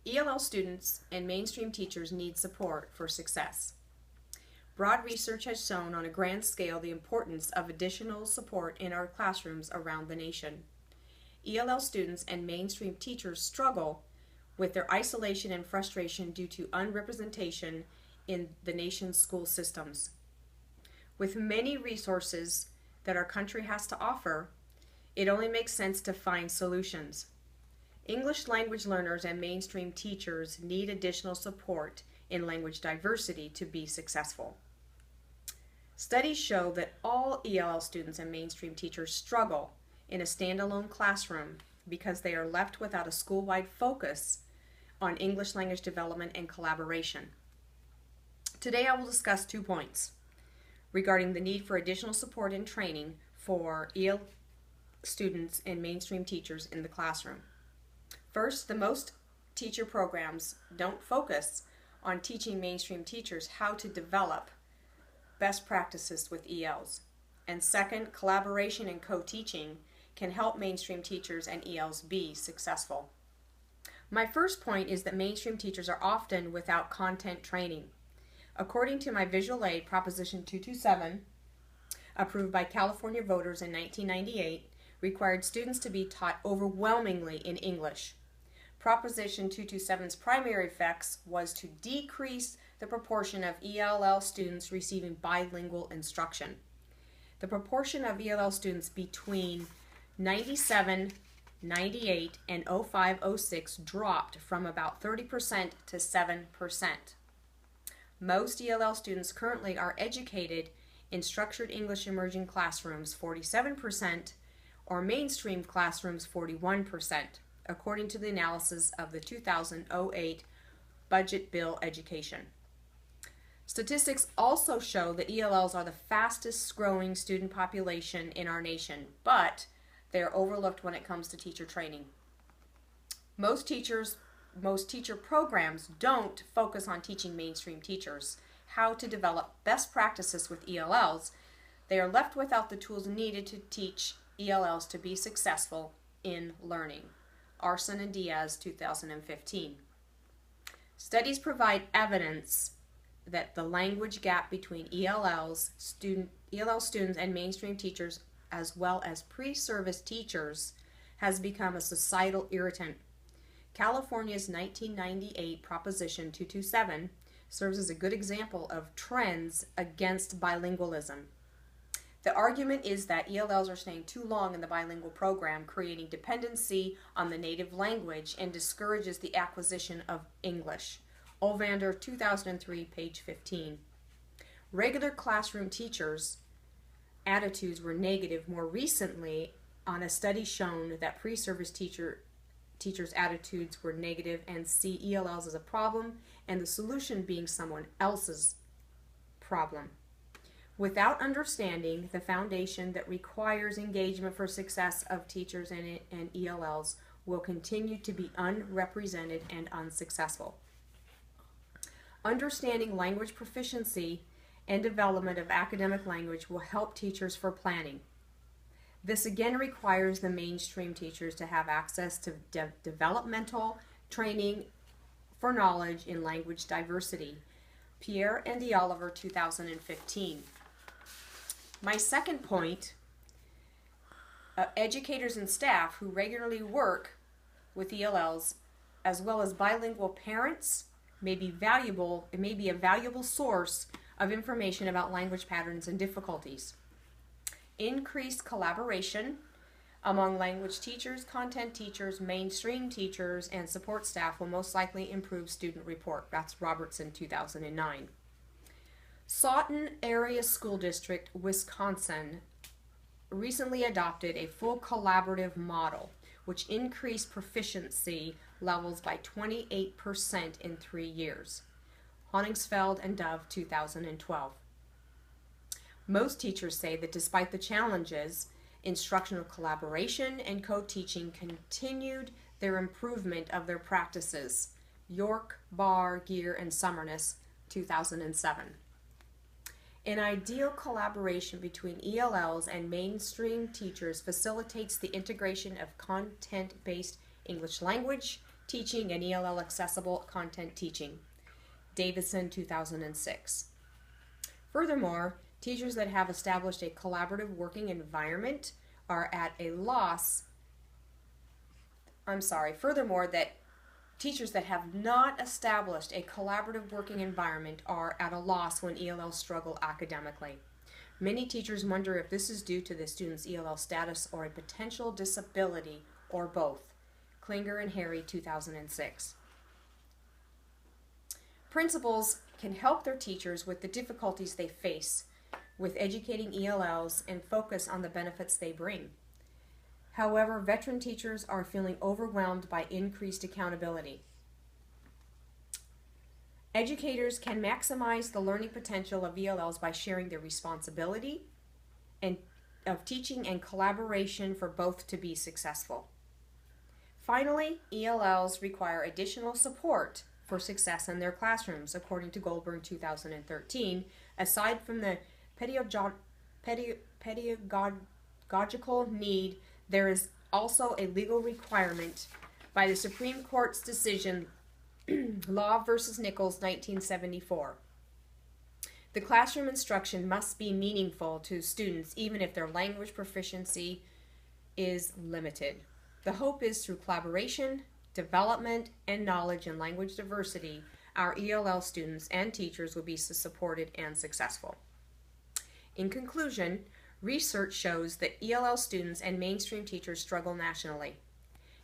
ELL students and mainstream teachers need support for success. Broad research has shown on a grand scale the importance of additional support in our classrooms around the nation. ELL students and mainstream teachers struggle with their isolation and frustration due to unrepresentation in the nation's school systems. With many resources that our country has to offer, it only makes sense to find solutions. English language learners and mainstream teachers need additional support in language diversity to be successful. Studies show that all ELL students and mainstream teachers struggle in a standalone classroom because they are left without a school-wide focus on English language development and collaboration. Today I will discuss 2 points regarding the need for additional support and training for ELL students and mainstream teachers in the classroom. First, the most teacher programs don't focus on teaching mainstream teachers how to develop best practices with ELs. And second, collaboration and co-teaching can help mainstream teachers and ELs be successful. My first point is that mainstream teachers are often without content training. According to my visual aid, Proposition 227, approved by California voters in 1998, required students to be taught overwhelmingly in English. Proposition 227's primary effects was to decrease the proportion of ELL students receiving bilingual instruction. The proportion of ELL students between 97, 98, and 05, 06 dropped from about 30% to 7%. Most ELL students currently are educated in structured English immersion classrooms, 47%, or mainstream classrooms, 41%, according to the analysis of the 2008 Budget Bill Education. Statistics also show that ELLs are the fastest growing student population in our nation, but they are overlooked when it comes to teacher training. Most teacher programs don't focus on teaching mainstream teachers how to develop best practices with ELLs. They are left without the tools needed to teach ELLs to be successful in learning. Arson and Diaz, 2015. Studies provide evidence that the language gap between ELL students and mainstream teachers, as well as pre-service teachers, has become a societal irritant. California's 1998 Proposition 227 serves as a good example of trends against bilingualism. The argument is that ELLs are staying too long in the bilingual program, creating dependency on the native language and discourages the acquisition of English. Olvander, 2003, page 15. Regular classroom teachers' attitudes were negative more recently on a study shown that pre-service teachers' attitudes were negative and see ELLs as a problem and the solution being someone else's problem. Without understanding the foundation that requires engagement for success of teachers and ELLs will continue to be unrepresented and unsuccessful. Understanding language proficiency and development of academic language will help teachers for planning. This again requires the mainstream teachers to have access to developmental training for knowledge in language diversity. Pierre and D'Oliver, 2015. My second point, educators and staff who regularly work with ELLs, as well as bilingual parents, may be a valuable source of information about language patterns and difficulties. Increased collaboration among language teachers, content teachers, mainstream teachers, and support staff will most likely improve student report. That's Robertson, 2009. Sawton Area School District, Wisconsin, recently adopted a full collaborative model which increased proficiency levels by 28% in 3 years. Honingsfeld and Dove, 2012. Most teachers say that despite the challenges, instructional collaboration and co-teaching continued their improvement of their practices. York, Barr, Gear, and Summerness, 2007. An ideal collaboration between ELLs and mainstream teachers facilitates the integration of content-based English language, Teaching and ELL Accessible Content Teaching, Davidson, 2006. Furthermore, teachers that have established a collaborative working environment are at a loss. Furthermore, that teachers that have not established a collaborative working environment are at a loss when ELLs struggle academically. Many teachers wonder if this is due to the student's ELL status or a potential disability or both. Klinger and Harry, 2006. Principals can help their teachers with the difficulties they face with educating ELLs and focus on the benefits they bring. However, veteran teachers are feeling overwhelmed by increased accountability. Educators can maximize the learning potential of ELLs by sharing their responsibility and of teaching and collaboration for both to be successful. Finally, ELLs require additional support for success in their classrooms, according to Goldberg, 2013. Aside from the pedagogical need, there is also a legal requirement by the Supreme Court's decision, Law versus Nichols, 1974. The classroom instruction must be meaningful to students, even if their language proficiency is limited. The hope is through collaboration, development, and knowledge in language diversity, our ELL students and teachers will be supported and successful. In conclusion, research shows that ELL students and mainstream teachers struggle nationally.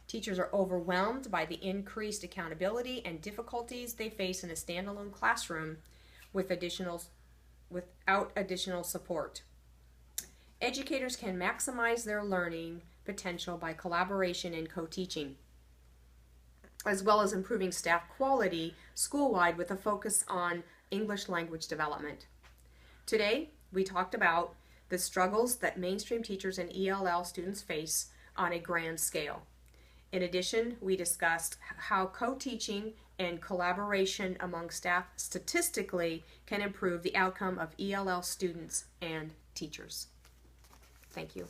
Teachers are overwhelmed by the increased accountability and difficulties they face in a standalone classroom without additional support. Educators can maximize their learning potential by collaboration and co-teaching, as well as improving staff quality school-wide with a focus on English language development. Today, we talked about the struggles that mainstream teachers and ELL students face on a grand scale. In addition, we discussed how co-teaching and collaboration among staff statistically can improve the outcome of ELL students and teachers. Thank you.